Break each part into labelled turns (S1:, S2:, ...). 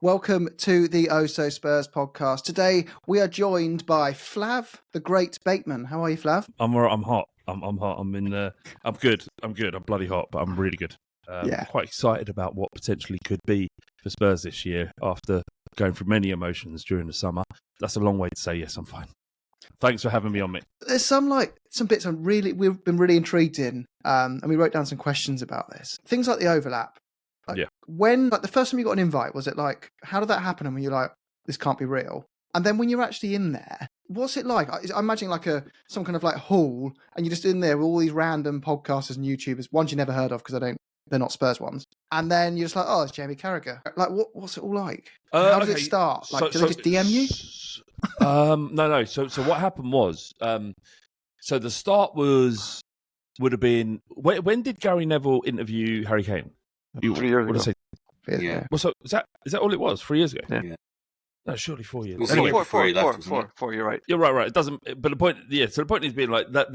S1: Welcome to the OhSoSpurs podcast. Today we are joined by Flav, the great Bateman. How are you, Flav?
S2: I'm all right. I'm hot. I'm hot. I'm good. I'm bloody hot, but I'm really good. I'm quite excited about what potentially could be for Spurs this year after going through many emotions during the summer. That's a long way to say yes, I'm fine. Thanks for having me on, mate.
S1: There's some bits we've been really intrigued in, and we wrote down some questions about this. Things like the overlap. When the first time you got an invite, was it like, how did that happen? And when you're like, this can't be real. And then when you're actually in there, what's it like? I imagine like some kind of like hall, and you're just in there with all these random podcasters and YouTubers, ones you never heard of because they're not Spurs ones. And then you're just like, oh, it's Jamie Carragher. Like, what's it all like? How does it start? Like, do they just DM you?
S2: No. So what happened was, so the start would have been, when did Gary Neville interview Harry Kane?
S3: 3 years ago.
S2: Yeah. Well, so is that all it was? 3 years ago?
S3: Yeah.
S2: No, surely 4 years.
S3: Well, anyway, four. You're right.
S2: You're right. It doesn't. But the point, So the point is being like that.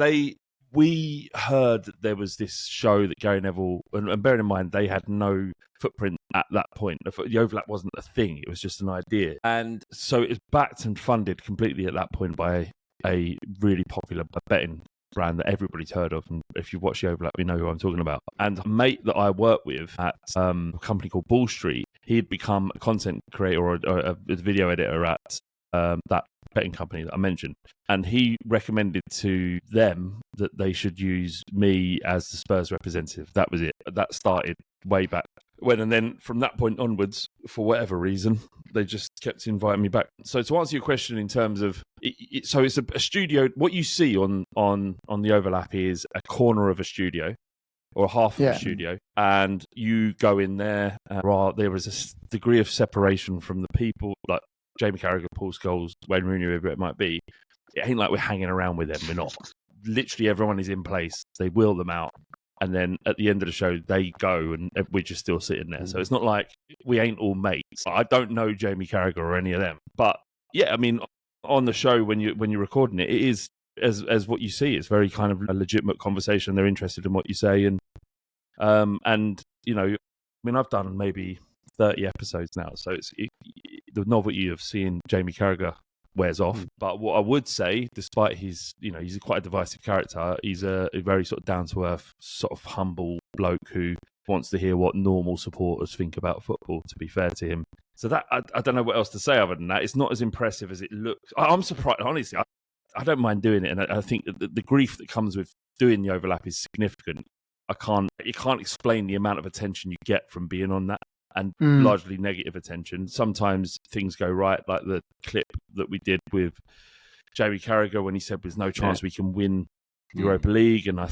S2: We heard that there was this show that Gary Neville, and bearing in mind they had no footprint at that point. The overlap wasn't a thing; it was just an idea, and so it was backed and funded completely at that point by a really popular betting brand that everybody's heard of, and if you watch the overlap, you know who I'm talking about. And a mate that I work with at a company called Ball Street, he had become a content creator or a video editor at that betting company that I mentioned, and he recommended to them that they should use me as the Spurs representative. That was it. That started way back when, and then from that point onwards, for whatever reason, they just kept inviting me back. So to answer your question in terms of, so it's a studio. What you see on the overlap is a corner of a studio or half of a studio, and you go in there. There is a degree of separation from the people, like Jamie Carragher, Paul Scholes, Wayne Rooney, whoever it might be. It ain't like we're hanging around with them. We're not. Literally everyone is in place. They wheel them out. And then at the end of the show, they go and we're just still sitting there. So it's not like we ain't all mates. I don't know Jamie Carragher or any of them. But yeah, I mean, on the show, when you're recording it, it is as what you see. It's very kind of a legitimate conversation. They're interested in what you say. And you know, I mean, I've done maybe 30 episodes now. So the novelty of seeing Jamie Carragher wears off. But what I would say, despite he's quite a divisive character, he's a very sort of down-to-earth, sort of humble bloke who wants to hear what normal supporters think about football, to be fair to him. So that I don't know what else to say other than that. It's not as impressive as it looks. I'm surprised, honestly. I don't mind doing it, and I think that the grief that comes with doing the overlap is significant. You can't explain the amount of attention you get from being on that, and largely negative attention. Sometimes things go right, like the clip that we did with Jamie Carragher when he said there's no chance we can win Europa League, and I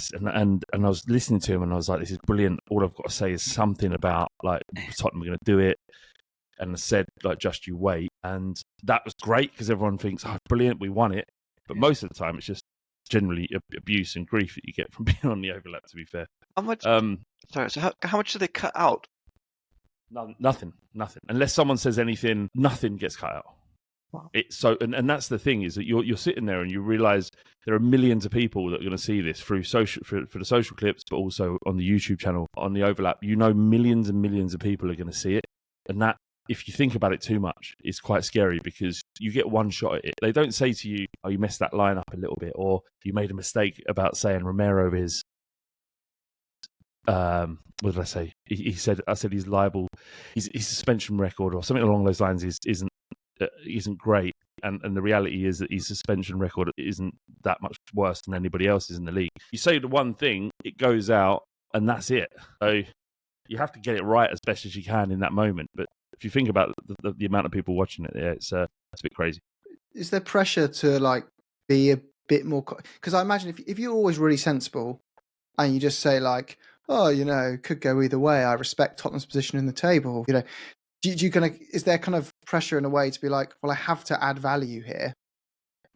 S2: was listening to him and I was like, this is brilliant. All I've got to say is something about like Tottenham are going to do it, and I said like, just you wait, and that was great because everyone thinks, oh, brilliant, we won it. But most of the time it's just generally abuse and grief that you get from being on the overlap, to be fair.
S3: How much? So how much do they cut out?
S2: Nothing. Unless someone says anything, nothing gets cut out. Wow. And that's the thing, is that you're sitting there and you realise there are millions of people that are going to see this through social for the social clips, but also on the YouTube channel on the overlap. You know, millions and millions of people are going to see it, and that, if you think about it too much, is quite scary because you get one shot at it. They don't say to you, "Oh, you messed that line up a little bit," or "You made a mistake about saying Romero is." What did I say? I said he's liable. His suspension record or something along those lines isn't great, and the reality is that his suspension record isn't that much worse than anybody else's in the league. You say the one thing, it goes out, and that's it. So you have to get it right as best as you can in that moment. But if you think about the amount of people watching it, it's a bit crazy.
S1: Is there pressure to like be a bit more? Because I imagine if you're always really sensible and you just say like, oh, you know, could go either way. I respect Tottenham's position in the table. You know, is there kind of pressure in a way to be like, well, I have to add value here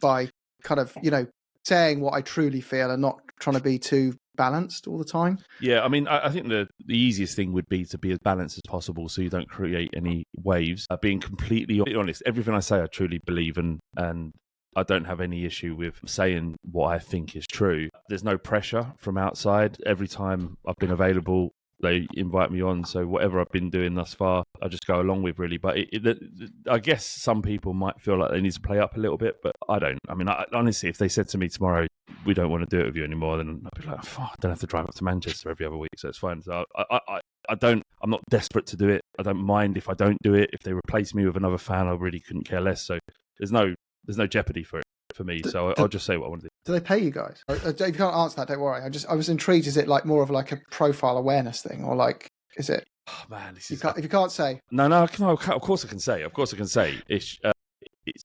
S1: by kind of, you know, saying what I truly feel and not trying to be too balanced all the time?
S2: Yeah, I mean, I think the easiest thing would be to be as balanced as possible so you don't create any waves. Being completely honest, everything I say I truly believe in, and I don't have any issue with saying what I think is true. There's no pressure from outside. Every time I've been available, they invite me on. So whatever I've been doing thus far, I just go along with, really. But I guess some people might feel like they need to play up a little bit, but I don't. I mean, honestly, if they said to me tomorrow, we don't want to do it with you anymore, then I'd be like, I don't have to drive up to Manchester every other week, so it's fine. So I'm not desperate to do it. I don't mind if I don't do it. If they replace me with another fan, I really couldn't care less. So there's no jeopardy for it for me. So I'll just say what I want to do. Do
S1: they pay you guys? If you can't answer that, don't worry. I was intrigued. Is it like more of like a profile awareness thing, or like is it?
S2: Oh man, if
S1: you can't say.
S2: No. Of course I can say. It's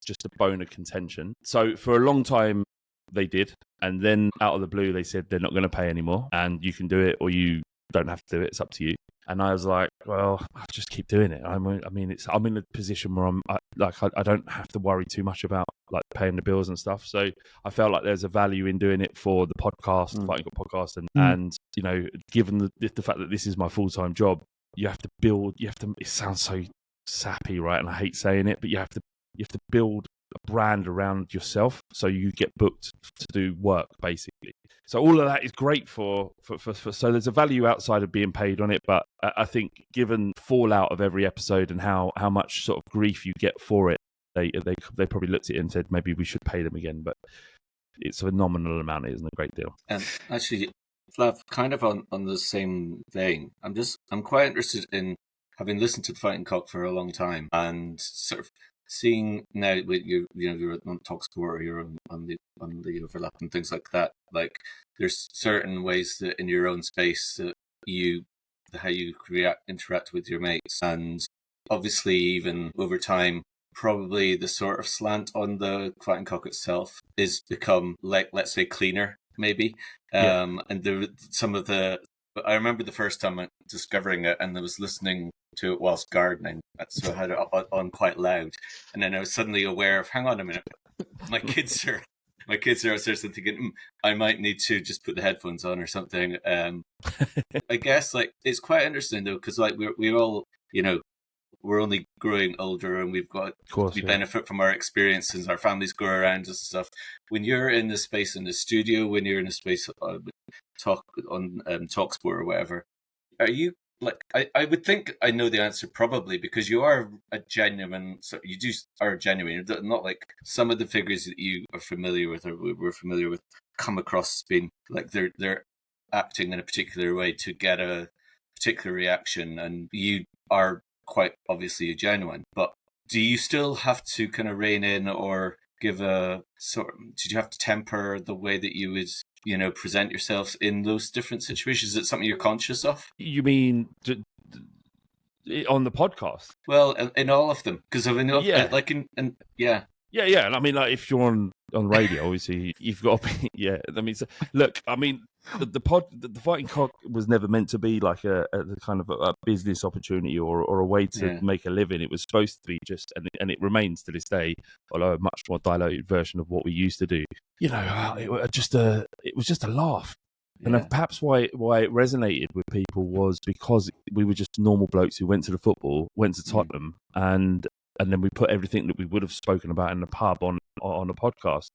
S2: just a bone of contention. So for a long time they did, and then out of the blue they said they're not going to pay anymore, and you can do it or you don't have to do it. It's up to you. And I was like, well, I'll just keep doing it. I'm in a position where I don't have to worry too much about like paying the bills and stuff. So I felt like there's a value in doing it for the podcast, Fighting Cock podcast, and you know, given the fact that this is my full-time job, you have to build. It sounds so sappy, right? And I hate saying it, but you have to build a brand around yourself so you get booked to do work, basically. So all of that is great for so there's a value outside of being paid on it, but I think given fallout of every episode and how much sort of grief you get for it, they probably looked at it and said maybe we should pay them again, but it's a nominal amount. It isn't a great deal.
S4: And actually, Flav, kind of on the same vein, I'm quite interested in, having listened to the Fighting Cock for a long time and sort of seeing now with you're on TalkSport, or you're on the overlap and things like that. Like there's certain ways that in your own space that how you interact with your mates, and obviously even over time, probably the sort of slant on the Fighting Cock itself is become, like, let's say, cleaner maybe. And some of the. I remember the first time discovering it, and I was listening to it whilst gardening, so I had it on quite loud, and then I was suddenly aware of, hang on a minute, my kids are upstairs, and thinking I might need to just put the headphones on or something. I guess like it's quite interesting though, because like we're all, you know, we're only growing older, and we've got benefit from our experiences. Our families grow around us and stuff. When you're in the space in the studio, when you're in the space talk on TalkSport or whatever, are you like? I would think I know the answer probably, because you are a genuine. So you are genuine. You're not like some of the figures that you are familiar with or we're familiar with come across as being like they're acting in a particular way to get a particular reaction, and you are quite obviously a genuine. But do you still have to kind of rein in or give a sort? Did you have to temper the way that you would, you know, present yourself in those different situations? Is it something you're conscious of?
S2: You mean on the podcast?
S4: Well, in all of them, because I mean, like
S2: Yeah. And I mean, like if you're on radio, obviously you've got to be. Yeah, I mean, look, I mean, the Fighting Cock was never meant to be like a kind of a business opportunity or a way to make a living. It was supposed to be just, and it remains to this day, although a much more diluted version of what we used to do. You know, it was just a laugh. Yeah. And perhaps why it resonated with people was because we were just normal blokes who went to the football, went to Tottenham, and then we put everything that we would have spoken about in the pub on a podcast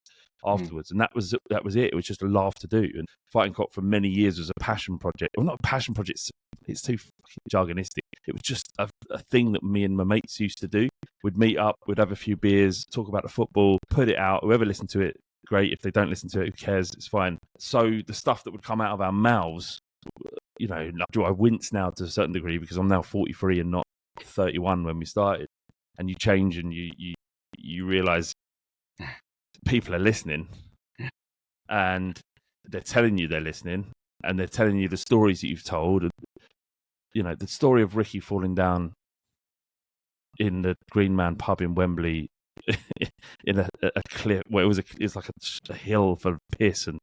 S2: afterwards. And that was it. It was just a laugh to do. And Fighting Cock for many years was a passion project. Well, not a passion project. It's too fucking jargonistic. It was just a thing that me and my mates used to do. We'd meet up, we'd have a few beers, talk about the football, put it out. Whoever listened to it, great. If they don't listen to it, who cares? It's fine. So the stuff that would come out of our mouths, you know, do I wince now to a certain degree because I'm now 43 and not 31 when we started. And you change and you realise people are listening, and they're telling you they're listening, and they're telling you the stories that you've told. And, you know, the story of Ricky falling down in the Green Man pub in Wembley in a cliff where it's like a hill full of piss, and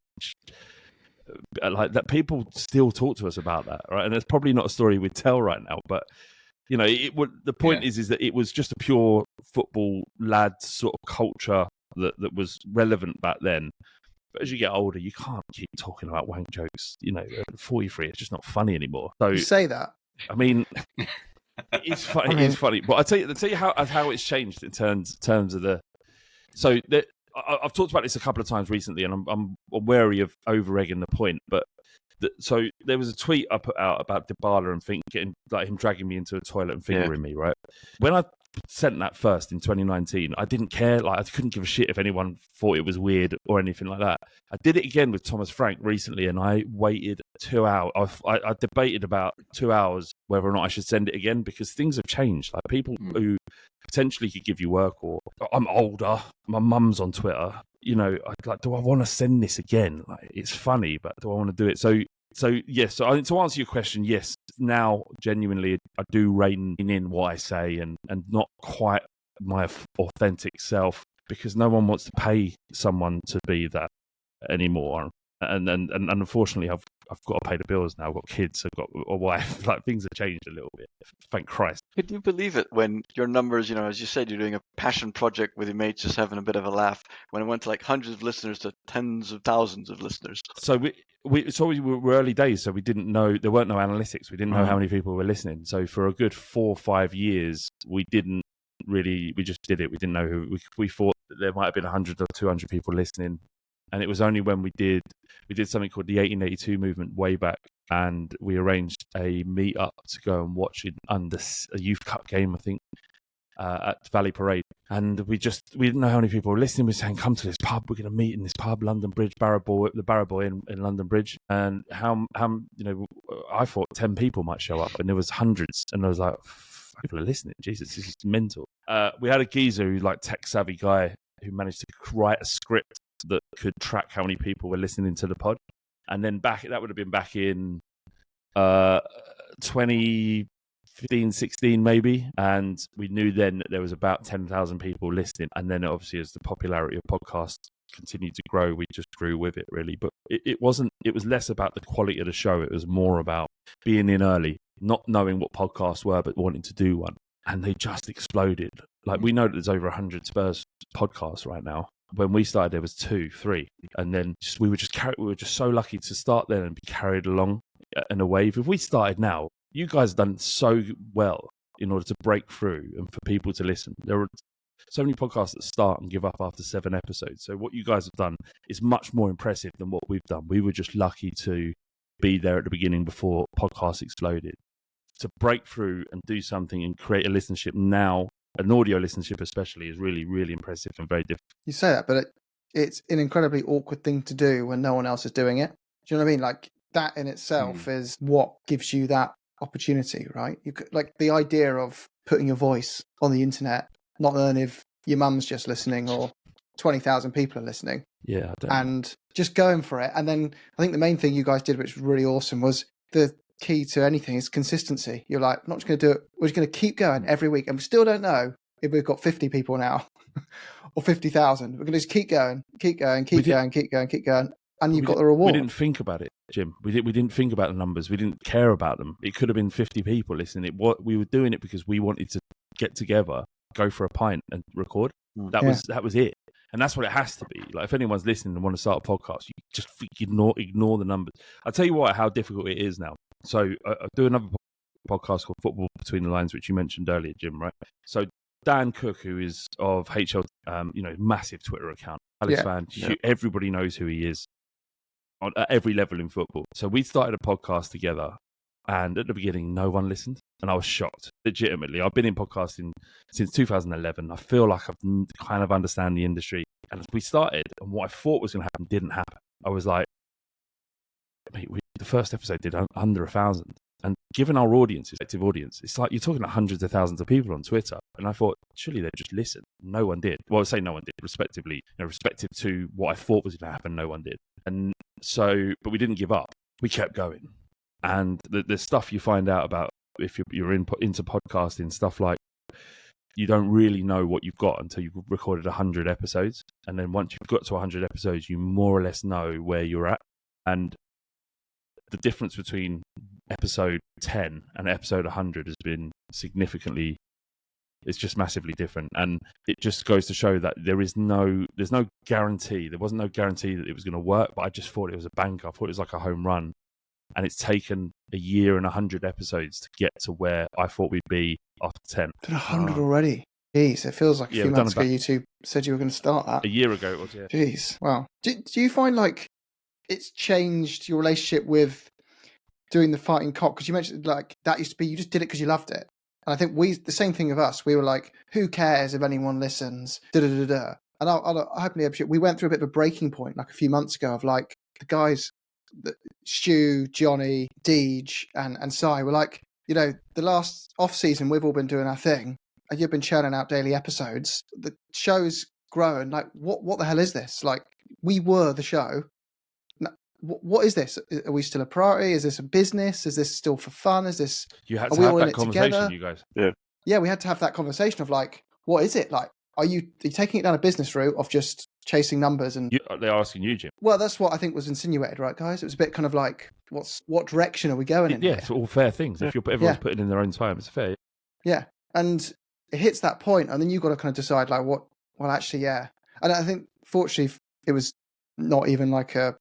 S2: like that. People still talk to us about that, right? And it's probably not a story we'd tell right now, but you know, the point is that it was just a pure football lad sort of culture that was relevant back then. But as you get older, you can't keep talking about wank jokes. You know, at 43, it's just not funny anymore. So
S1: you say that.
S2: I mean, it's funny. It's funny. But I tell you how it's changed in terms of the. So I've talked about this a couple of times recently, and I'm wary of over egging the point, but So there was a tweet I put out about Dybala and getting like him dragging me into a toilet and fingering me, right? When I sent that first in 2019, I didn't care. Like I couldn't give a shit if anyone thought it was weird or anything like that. I did it again with Thomas Frank recently, and I waited 2 hours. I debated about 2 hours whether or not I should send it again, because things have changed. Like people who potentially could give you work, or I'm older, my mum's on Twitter. You know, do I want to send this again? Like, it's funny, but do I want to do it? So yes. So to answer your question, yes. Now, genuinely, I do rein in what I say and not quite my authentic self, because no one wants to pay someone to be that anymore. And unfortunately, I've got to pay the bills now. I've got kids. I've got a wife. Like, things have changed a little bit. Thank Christ.
S3: Could you believe it when your numbers, as you said, you're doing a passion project with your mates, just having a bit of a laugh, when it went to like hundreds of listeners to tens of thousands of listeners?
S2: So we were early days, so we didn't know, there weren't no analytics. We didn't know how many people were listening. So for a good 4 or 5 years, we just did it. We didn't know who. We thought that there might have been 100 or 200 people listening. And it was only when we did something called the 1882 movement way back, and we arranged a meet up to go and watch it under a youth cup game, I think, at Valley Parade. And we didn't know how many people were listening. We were saying, come to this pub, we're going to meet in this pub, London Bridge, the Barrowboy in London Bridge. And how I thought 10 people might show up, and there was hundreds. And I was like, people are listening. Jesus, this is mental. We had a geezer who's like tech savvy guy who managed to write a script that could track how many people were listening to the pod. And then that would have been back in 2015, 16 maybe. And we knew then that there was about 10,000 people listening. And then obviously as the popularity of podcasts continued to grow, we just grew with it really. But it was less about the quality of the show. It was more about being in early, not knowing what podcasts were, but wanting to do one. And they just exploded. Like, we know that there's over 100 Spurs podcasts right now. When we started, there was 2, 3, and then we were just so lucky to start then and be carried along in a wave. If we started now, you guys have done so well in order to break through and for people to listen. There are so many podcasts that start and give up after 7 episodes. So what you guys have done is much more impressive than what we've done. We were just lucky to be there at the beginning before podcasts exploded. To break through and do something and create a listenership now, an audio listenership especially, is really, really impressive and very difficult.
S1: You say that, but it's an incredibly awkward thing to do when no one else is doing it. Do you know what I mean? Like, that in itself is what gives you that opportunity, right? You could, like, the idea of putting your voice on the internet, not knowing if your mum's just listening or 20,000 people are listening.
S2: Yeah,
S1: and just going for it. And then I think the main thing you guys did, which was really awesome, was the key to anything is consistency. You're like, I'm not just going to do it. We're just going to keep going every week. And we still don't know if we've got 50 people now or 50,000. We're going to just keep going. And you've got the reward.
S2: We didn't think about it, Jim. We didn't think about the numbers. We didn't care about them. It could have been 50 people listening. We were doing it because we wanted to get together, go for a pint and record. That was it. And that's what it has to be. Like, if anyone's listening and want to start a podcast, you just ignore the numbers. I'll tell you how difficult it is now. So I do another podcast called Football Between the Lines, which you mentioned earlier, Jim, right? So Dan Cook, who is of HL, massive Twitter account, Palace fan, everybody knows who he is at every level in football. So we started a podcast together, and at the beginning, no one listened, and I was shocked. Legitimately, I've been in podcasting since 2011. I feel like I've kind of understand the industry, and we started, and what I thought was going to happen didn't happen. I was like, the first episode did under 1,000. And given our audience, effective audience, it's like you're talking to hundreds of thousands of people on Twitter. And I thought, surely they'd just listen. No one did. Well, I say no one did, respective to what I thought was going to happen, no one did. And so, but we didn't give up. We kept going. And the stuff you find out about if you're into podcasting, stuff like you don't really know what you've got until you've recorded 100 episodes. And then once you've got to 100 episodes, you more or less know where you're at. And the difference between episode 10 and episode 100 has been significantly, it's just massively different. And it just goes to show that there's no guarantee. There wasn't no guarantee that it was going to work, but I just thought it was a banker. I thought it was like a home run. And it's taken a year and 100 episodes to get to where I thought we'd be after 10.
S1: 100 already. Jeez, it feels like a few months ago you two said you were going to start that.
S2: A year ago it was, yeah.
S1: Jeez, wow. Do you find, like, it's changed your relationship with doing the Fighting Cock? Because you mentioned like that used to be you just did it because you loved it, and I think the same thing of us. We were like, who cares if anyone listens? Da da da da. And I happily appreciate. We went through a bit of a breaking point like a few months ago of like the guys, Stu, Johnny, Deej, and Si were like, the last off season we've all been doing our thing, and you've been churning out daily episodes. The show's grown. Like, what the hell is this? Like, we were the show. What is this? Are we still a priority? Is this a business? Is this still for fun? Is this?
S2: You had
S1: are
S2: to
S1: we
S2: have
S1: all in
S2: that
S1: it
S2: conversation,
S1: together?
S2: you guys.
S1: Yeah, we had to have that conversation of like, what is it like? Are you taking it down a business route of just chasing numbers and?
S2: They're asking you, Jim.
S1: Well, that's what I think was insinuated, right, guys? It was a bit kind of like, what direction are we going in?
S2: Yeah,
S1: here?
S2: it's all fair things. If everyone's putting in their own time, it's fair.
S1: Yeah, and it hits that point, and then you've got to kind of decide like, what? Well, actually, yeah. And I think fortunately, it was not even like a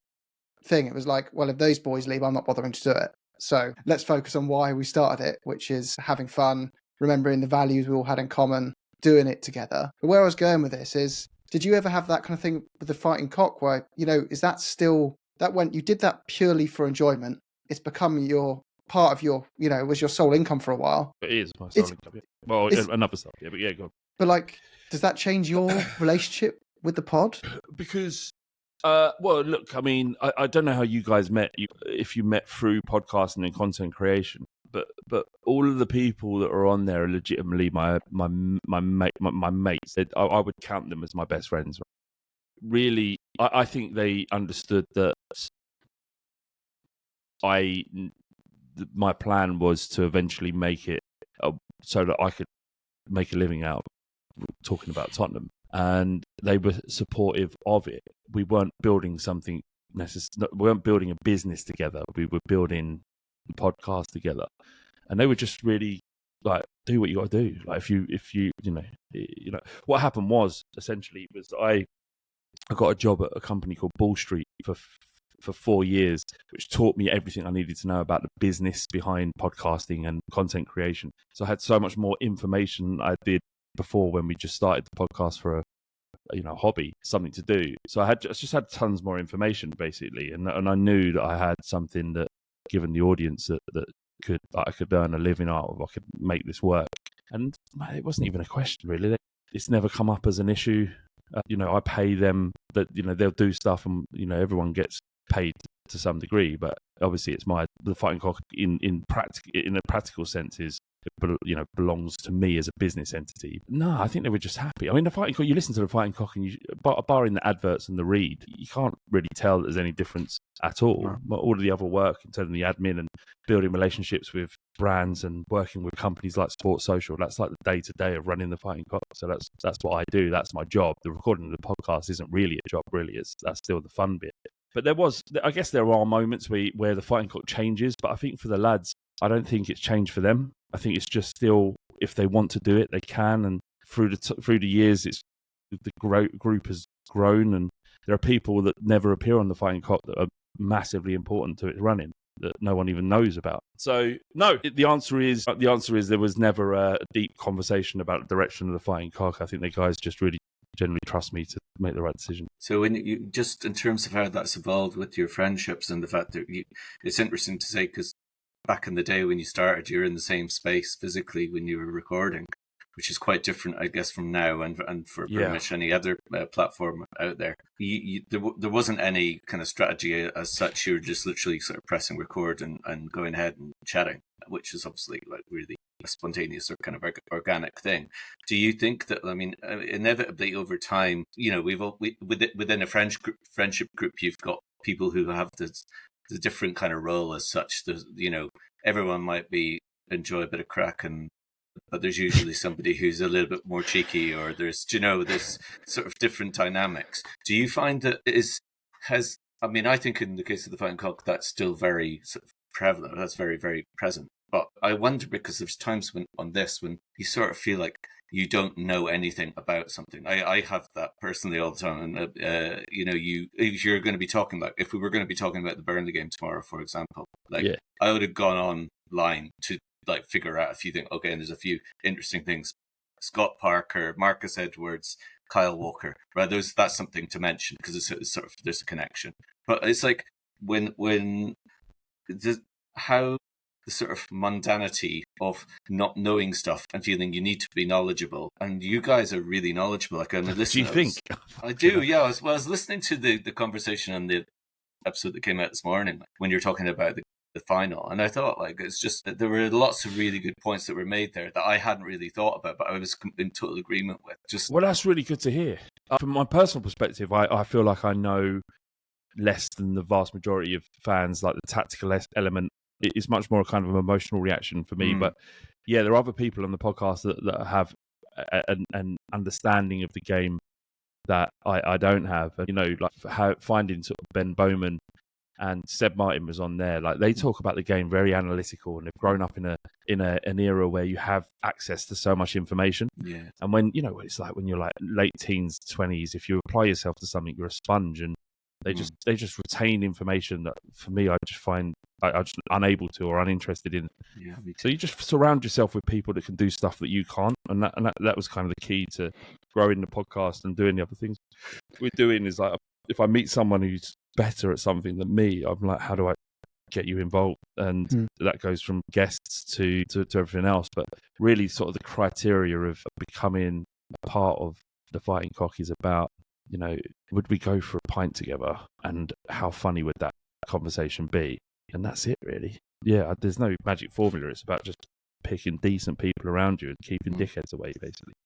S1: thing. It was like, well, if those boys leave, I'm not bothering to do it. So let's focus on why we started it, which is having fun, remembering the values we all had in common, doing it together. But where I was going with this is, did you ever have that kind of thing with the Fighting Cock where, is that still, that when you did that purely for enjoyment, it's become your part of your, it was your sole income for a while.
S2: It is my sole income. Yeah. Well, another stuff, yeah, but yeah, go on.
S1: But like, does that change your relationship with the pod?
S2: Because well, look, I mean, I don't know how you guys met. If you met through podcasting and content creation, but all of the people that are on there are legitimately my mates. I would count them as my best friends. Really, I think they understood that my plan was to eventually make it so that I could make a living out of talking about Tottenham. And they were supportive of it. We weren't building something we weren't building a business together. We were building the podcast together, and they were just really like, do what you got to do. Like if you what happened was essentially I got a job at a company called Ball Street for 4 years, which taught me everything I needed to know about the business behind podcasting and content creation. So I had so much more information than I did before when we just started the podcast for a hobby, something to do. So I just had tons more information basically, and I knew that I had something that, given the audience, that I could earn a living out of. I could make this work, and it wasn't even a question really. It's never come up as an issue. I pay them that they'll do stuff, and everyone gets paid to some degree, but obviously it's the Fighting Cock in a practical sense is belongs to me as a business entity. No, I think they were just happy. I mean, the Fighting Cock, you listen to the Fighting Cock, and barring the adverts and the read, you can't really tell that there's any difference at all. No. But all of the other work in terms of the admin and building relationships with brands and working with companies like Sports Social, that's like the day-to-day of running the Fighting Cock. So that's what I do. That's my job. The recording of the podcast isn't really a job, really. That's still the fun bit. But I guess there are moments where the Fighting Cock changes, but I think for the lads, I don't think it's changed for them. I think it's just still, if they want to do it, they can. And through the years, the group has grown, and there are people that never appear on the Fighting Cock that are massively important to its running that no one even knows about. So no, the answer is there was never a deep conversation about the direction of the Fighting Cock. I think the guys just really generally trust me to make the right decision.
S4: So when you just in terms of how that's evolved with your friendships and the fact that it's interesting to say, because back in the day when you started, you were in the same space physically when you were recording, which is quite different, I guess, from now and for pretty much any other platform out there. There wasn't any kind of strategy as such. You were just literally sort of pressing record and going ahead and chatting, which is obviously like really a spontaneous or kind of organic thing. Do you think that, I mean, inevitably over time, within a friendship group, you've got people who have the different kind of role as such. There's, everyone might enjoy a bit of crack, but there's usually somebody who's a little bit more cheeky, or there's sort of different dynamics. Do you find that I think in the case of the Fighting Cock, that's still very sort of prevalent. That's very, very present. But I wonder, because there's times when you sort of feel like you don't know anything about something. I have that personally all the time. And, if you're going to be talking about, if we were going to be talking about the Burnley game tomorrow, for example, I would have gone online to figure out a few things. Okay, and there's a few interesting things. Scott Parker, Marcus Edwards, Kyle Walker, right? That's something to mention because it's sort of, there's a connection. But it's like when how the sort of mundanity of not knowing stuff and feeling you need to be knowledgeable, and you guys are really knowledgeable. Like I'm listening.
S2: Do you think?
S4: I do. Yeah. I was listening to the conversation on the episode that came out this morning when you're talking about the final, and I thought like it's just that there were lots of really good points that were made there that I hadn't really thought about, but I was in total agreement with.
S2: Well, that's really good to hear. From my personal perspective, I feel like I know less than the vast majority of fans. Like the tactical element is much more a kind of an emotional reaction for me. But yeah, there are other people on the podcast that have an understanding of the game that I don't have. And, you know, like finding sort of Ben Bowman and Seb Martin was on there. Like they talk about the game very analytical, and they've grown up in an era where you have access to so much information.
S4: Yeah.
S2: And when, you know, it's like when you're like late teens, 20s, if you apply yourself to something, you're a sponge, and they just retain information that for me, I just find I'm just unable to or uninterested in.
S4: Yeah.
S2: So you just surround yourself with people that can do stuff that you can't, and that was kind of the key to growing the podcast and doing the other things we're doing. Is like if I meet someone who's better at something than me, I'm like, how do I get you involved? And that goes from guests to everything else. But really, sort of the criteria of becoming a part of the Fighting Cock is about, you know, would we go for a pint together, and how funny would that conversation be? And that's it, really. Yeah, there's no magic formula. It's about just picking decent people around you and keeping dickheads away, basically.